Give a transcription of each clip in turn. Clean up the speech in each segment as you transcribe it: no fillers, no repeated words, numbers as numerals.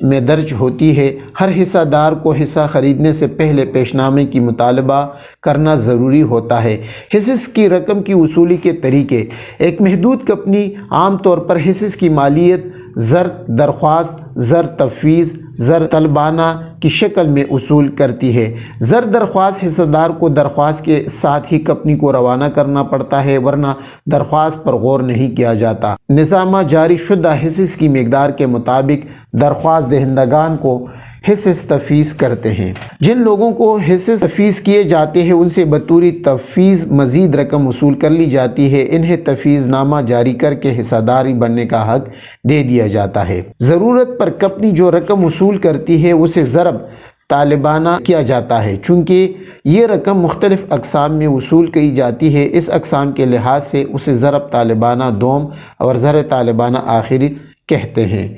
میں درج ہوتی ہے۔ ہر حصہ دار کو حصہ خریدنے سے پہلے پیشنامے کی مطالبہ کرنا ضروری ہوتا ہے۔ حصص کی رقم کی وصولی کے طریقے: ایک محدود کمپنی عام طور پر حصص کی مالیت زر درخواست، زر تفویض، زر طلبانہ کی شکل میں وصول کرتی ہے۔ زر درخواست حصہ دار کو درخواست کے ساتھ ہی کمپنی کو روانہ کرنا پڑتا ہے، ورنہ درخواست پر غور نہیں کیا جاتا۔ نظامہ جاری شدہ حصص کی مقدار کے مطابق درخواست دہندگان کو حصص تفویض کرتے ہیں۔ جن لوگوں کو حصص تفویض کیے جاتے ہیں ان سے بطور تفویض مزید رقم وصول کر لی جاتی ہے۔ انہیں تفویض نامہ جاری کر کے حصہ داری بننے کا حق دے دیا جاتا ہے۔ ضرورت پر کمپنی جو رقم وصول کرتی ہے اسے ضرب طالبانہ کیا جاتا ہے۔ چونکہ یہ رقم مختلف اقسام میں وصول کی جاتی ہے، اس اقسام کے لحاظ سے اسے ضرب طالبانہ دوم اور زر طالبانہ آخری کہتے ہیں۔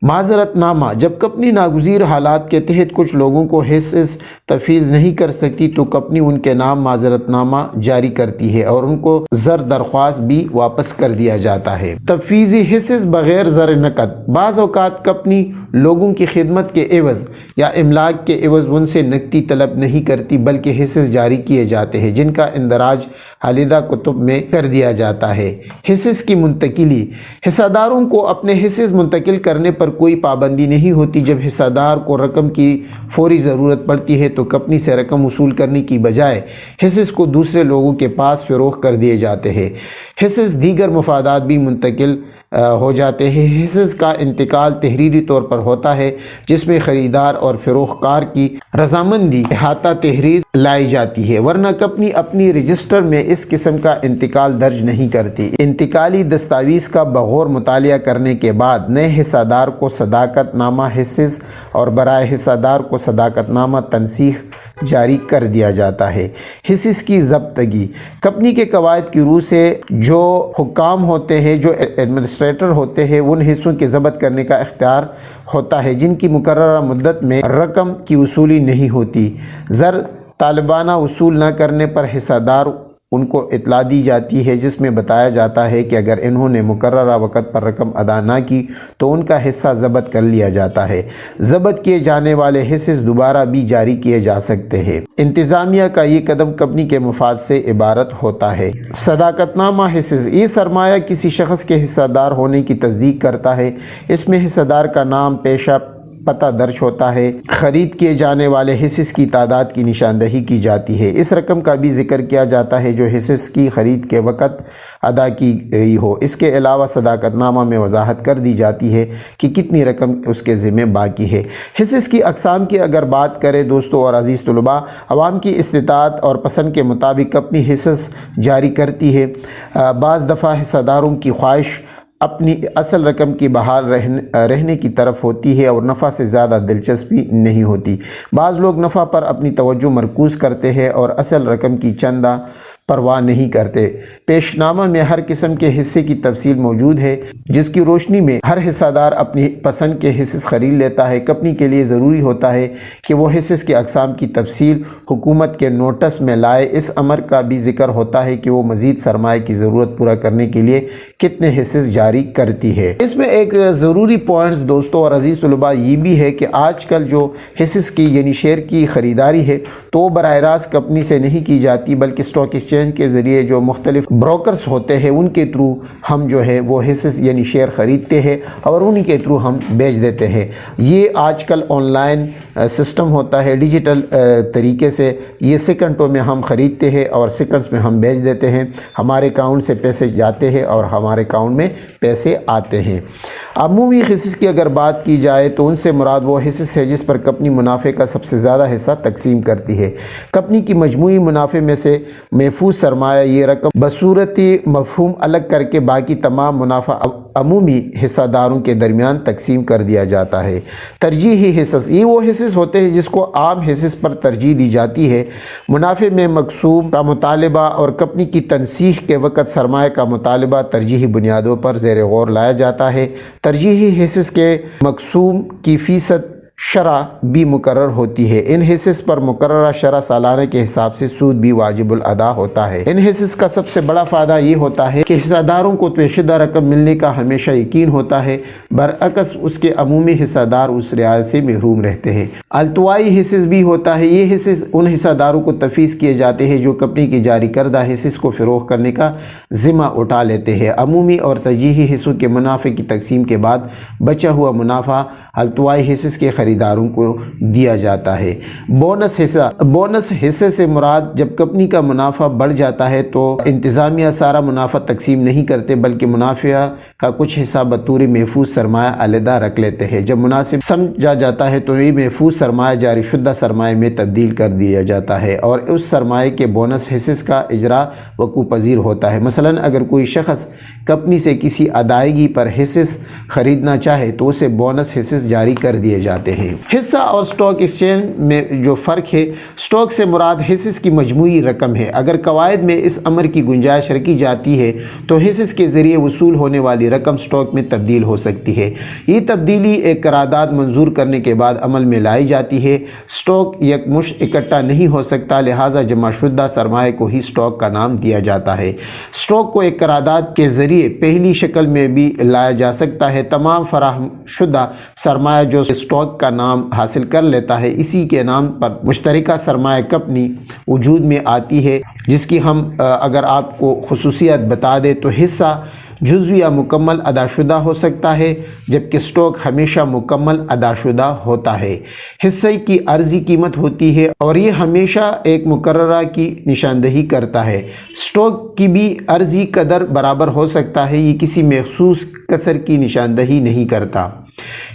معذرت نامہ: جب کمپنی ناگزیر حالات کے تحت کچھ لوگوں کو حصص تفویض نہیں کر سکتی تو کمپنی ان کے نام معذرت نامہ جاری کرتی ہے اور ان کو زر درخواست بھی واپس کر دیا جاتا ہے۔ تفویضی حصص بغیر زر نقد: بعض اوقات کمپنی لوگوں کی خدمت کے عوض یا املاک کے عوض ان سے نقدی طلب نہیں کرتی بلکہ حصص جاری کیے جاتے ہیں جن کا اندراج علیحدہ کتب میں کر دیا جاتا ہے۔ حصص کی منتقلی: حصہ داروں کو اپنے حصص منتقل کرنے پر کوئی پابندی نہیں ہوتی۔ جب حصہ دار کو رقم کی فوری ضرورت پڑتی ہے تو کمپنی سے رقم وصول کرنے کی بجائے حصص کو دوسرے لوگوں کے پاس فروخت کر دیے جاتے ہیں۔ حصص دیگر مفادات بھی منتقل ہو جاتے ہیں۔ حصص کا انتقال تحریری طور پر ہوتا ہے جس میں خریدار اور فروخت کار کی رضامندی احاطہ تحریر لائی جاتی ہے، ورنہ کمپنی اپنی رجسٹر میں اس قسم کا انتقال درج نہیں کرتی۔ انتقالی دستاویز کا بغور مطالعہ کرنے کے بعد نئے حصہ دار کو صداقت نامہ حصص اور برائے حصہ دار کو صداقت نامہ تنسیخ جاری کر دیا جاتا ہے۔ حصص کی ضبطگی: کمپنی کے قواعد کی روح سے جو حکام ہوتے ہیں، جو ایڈمنسٹریٹر ہوتے ہیں، ان حصوں کے ضبط کرنے کا اختیار ہوتا ہے جن کی مقررہ مدت میں رقم کی وصولی نہیں ہوتی۔ زر طالبانہ وصول نہ کرنے پر حصہ دار ان کو اطلاع دی جاتی ہے جس میں بتایا جاتا ہے کہ اگر انہوں نے مقررہ وقت پر رقم ادا نہ کی تو ان کا حصہ ضبط کر لیا جاتا ہے۔ ضبط کیے جانے والے حصص دوبارہ بھی جاری کیے جا سکتے ہیں۔ انتظامیہ کا یہ قدم کمپنی کے مفاد سے عبارت ہوتا ہے۔ صداقت نامہ حصص: یہ سرمایہ کسی شخص کے حصہ دار ہونے کی تصدیق کرتا ہے۔ اس میں حصہ دار کا نام، پیشہ، پتہ درج ہوتا ہے۔ خرید کیے جانے والے حصص کی تعداد کی نشاندہی کی جاتی ہے۔ اس رقم کا بھی ذکر کیا جاتا ہے جو حصص کی خرید کے وقت ادا کی گئی ہو۔ اس کے علاوہ صداقت نامہ میں وضاحت کر دی جاتی ہے کہ کتنی رقم اس کے ذمہ باقی ہے۔ حصص کی اقسام کی اگر بات کریں دوستو اور عزیز طلباء، عوام کی استطاعت اور پسند کے مطابق اپنی حصص جاری کرتی ہے۔ بعض دفعہ حصہ داروں کی خواہش اپنی اصل رقم کی بحال رہنے کی طرف ہوتی ہے اور نفع سے زیادہ دلچسپی نہیں ہوتی۔ بعض لوگ نفع پر اپنی توجہ مرکوز کرتے ہیں اور اصل رقم کی چندہ پرواہ نہیں کرتے۔ پیش نامہ میں ہر قسم کے حصے کی تفصیل موجود ہے جس کی روشنی میں ہر حصہ دار اپنی پسند کے حصص خرید لیتا ہے۔ کمپنی کے لیے ضروری ہوتا ہے کہ وہ حصص کے اقسام کی تفصیل حکومت کے نوٹس میں لائے۔ اس امر کا بھی ذکر ہوتا ہے کہ وہ مزید سرمایہ کی ضرورت پورا کرنے کے لیے کتنے حصص جاری کرتی ہے۔ اس میں ایک ضروری پوائنٹس دوستوں اور عزیز طلباء یہ بھی ہے کہ آج کل جو حصص کی یعنی شیئر کی خریداری ہے تو وہ براہ راست کمپنی سے نہیں کی جاتی بلکہ اسٹاک ایکسچینج کے ذریعے جو مختلف بروکرز ہوتے ہیں ان کے تھرو ہم جو ہے وہ حصص یعنی شیئر خریدتے ہیں اور انہی کے تھرو ہم بیچ دیتے ہیں۔ یہ آج کل آن لائن سسٹم ہوتا ہے، ڈیجیٹل طریقے سے یہ سیکنڈوں میں ہم خریدتے ہیں اور سیکنڈز میں ہم بیچ دیتے ہیں۔ ہمارے اکاؤنٹ سے پیسے جاتے ہیں اور ہمارے اکاؤنٹ میں پیسے آتے ہیں۔ عمومی حصص کی اگر بات کی جائے تو ان سے مراد وہ حصص ہے جس پر کمپنی منافع کا سب سے زیادہ حصہ تقسیم کرتی ہے۔ کمپنی کی مجموعی منافع میں سے محفوظ سرمایہ یہ رقم بصورت مفہوم الگ کر کے باقی تمام منافع عمومی حصہ داروں کے درمیان تقسیم کر دیا جاتا ہے۔ ترجیحی حصص: یہ وہ حصص ہوتے ہیں جس کو عام حصص پر ترجیح دی جاتی ہے۔ منافع میں مقسوم کا مطالبہ اور کمپنی کی تنسیخ کے وقت سرمایہ کا مطالبہ ترجیحی بنیادوں پر زیر غور لایا جاتا ہے۔ ترجیحی حصص کے مقسوم کی فیصد شرح بھی مقرر ہوتی ہے۔ ان حصص پر مقررہ شرح سالانہ کے حساب سے سود بھی واجب الادا ہوتا ہے۔ ان حصص کا سب سے بڑا فائدہ یہ ہوتا ہے کہ حصہ داروں کو پیشیدہ رقم ملنے کا ہمیشہ یقین ہوتا ہے، برعکس اس کے عمومی حصہ دار اس رعایت سے محروم رہتے ہیں۔ التوائی حصص بھی ہوتا ہے۔ یہ حصص ان حصہ داروں کو تفویض کیے جاتے ہیں جو کمپنی کی جاری کردہ حصص کو فروخت کرنے کا ذمہ اٹھا لیتے ہیں۔ عمومی اور ترجیحی حصوں کے منافع کی تقسیم کے بعد بچا ہوا منافع التوائی حصص کے خریداروں کو دیا جاتا ہے۔ بونس حصے سے مراد جب کمپنی کا منافع بڑھ جاتا ہے تو انتظامیہ سارا منافع تقسیم نہیں کرتے بلکہ منافع کا کچھ حصہ بطور محفوظ سرمایہ علیحدہ رکھ لیتے ہیں۔ جب مناسب سمجھا جاتا ہے تو یہ محفوظ سرمایہ جاری شدہ سرمایہ میں تبدیل کر دیا جاتا ہے اور اس سرمایہ کے بونس حصص کا اجرا وقوع پذیر ہوتا ہے۔ مثلا اگر کوئی شخص کمپنی سے کسی ادائیگی پر حصص خریدنا چاہے تو اسے بونس حصص جاری کر دیے جاتے ہیں۔ حصہ اور اسٹاک ایکسچینج میں جو فرق ہے، اسٹاک سے مراد حصص کی مجموعی رقم ہے۔ اگر قواعد میں اس امر کی گنجائش رکھی جاتی ہے تو حصص کے ذریعے وصول ہونے والی رقم اسٹاک میں تبدیل ہو سکتی ہے۔ یہ تبدیلی ایک قرارداد منظور کرنے کے بعد عمل میں لائی جاتی ہے۔ اسٹاک یکمشت اکٹھا نہیں ہو سکتا، لہٰذا جمع شدہ سرمایہ کو ہی اسٹاک کا نام دیا جاتا ہے۔ اسٹاک کو ایک قرارداد کے ذریعے پہلی شکل میں بھی لایا جا سکتا ہے۔ تمام فراہم شدہ سرمایہ جو اسٹاک کا نام حاصل کر لیتا ہے، اسی کے نام پر مشترکہ سرمایہ کمپنی وجود میں آتی ہے، جس کی ہم اگر آپ کو خصوصیت بتا دیں تو حصہ جزوی یا مکمل ادا شدہ ہو سکتا ہے جبکہ اسٹاک ہمیشہ مکمل ادا شدہ ہوتا ہے۔ حصے کی عرضی قیمت ہوتی ہے اور یہ ہمیشہ ایک مقررہ کی نشاندہی کرتا ہے۔ اسٹاک کی بھی عرضی قدر برابر ہو سکتا ہے، یہ کسی مخصوص کسر کی نشاندہی نہیں کرتا۔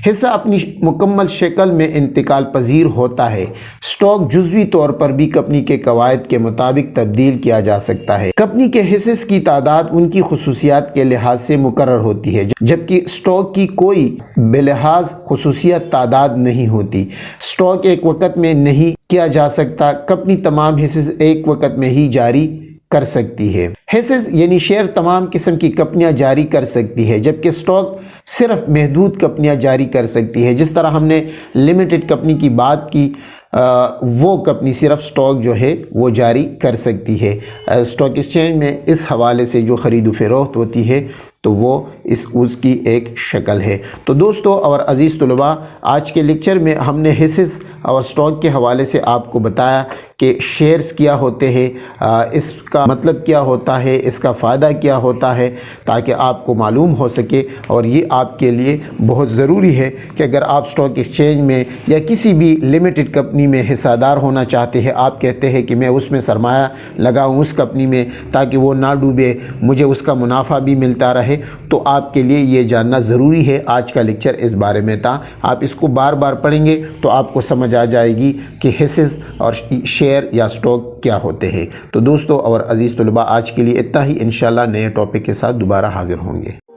حصہ اپنی مکمل شکل میں انتقال پذیر ہوتا ہے۔ اسٹاک جزوی طور پر بھی کمپنی کے قواعد کے مطابق تبدیل کیا جا سکتا ہے۔ کمپنی کے حصص کی تعداد ان کی خصوصیات کے لحاظ سے مقرر ہوتی ہے جبکہ اسٹاک کی کوئی بلحاظ خصوصیت تعداد نہیں ہوتی۔ اسٹاک ایک وقت میں نہیں کیا جا سکتا، کمپنی تمام حصص ایک وقت میں ہی جاری کر سکتی ہے۔ حصص یعنی شیئر تمام قسم کی کمپنیاں جاری کر سکتی ہے جبکہ اسٹاک صرف محدود کمپنیاں جاری کر سکتی ہے۔ جس طرح ہم نے لمیٹڈ کمپنی کی بات کی، وہ کمپنی صرف اسٹاک جو ہے وہ جاری کر سکتی ہے۔ اسٹاک ایکسچینج میں اس حوالے سے جو خرید و فروخت ہوتی ہے تو وہ اس کی ایک شکل ہے۔ تو دوستو اور عزیز طلباء، آج کے لیکچر میں ہم نے حصص اور اسٹاک کے حوالے سے آپ کو بتایا کہ شیئرز کیا ہوتے ہیں، اس کا مطلب کیا ہوتا ہے، اس کا فائدہ کیا ہوتا ہے، تاکہ آپ کو معلوم ہو سکے۔ اور یہ آپ کے لیے بہت ضروری ہے کہ اگر آپ اسٹاک ایکسچینج میں یا کسی بھی لمیٹڈ کمپنی میں حصہ دار ہونا چاہتے ہیں، آپ کہتے ہیں کہ میں اس میں سرمایہ لگاؤں اس کمپنی میں تاکہ وہ نہ ڈوبے، مجھے اس کا منافع بھی ملتا رہے، تو آپ کے لیے یہ جاننا ضروری ہے۔ آج کا لیکچر اس بارے میں تھا۔ آپ اس کو بار بار پڑھیں گے تو آپ کو سمجھ آ جائے گی کہ حصص اور شیئر یا اسٹاک کیا ہوتے ہیں۔ تو دوستو اور عزیز طلباء، آج کے لیے اتنا ہی، انشاءاللہ نئے ٹاپک کے ساتھ دوبارہ حاضر ہوں گے۔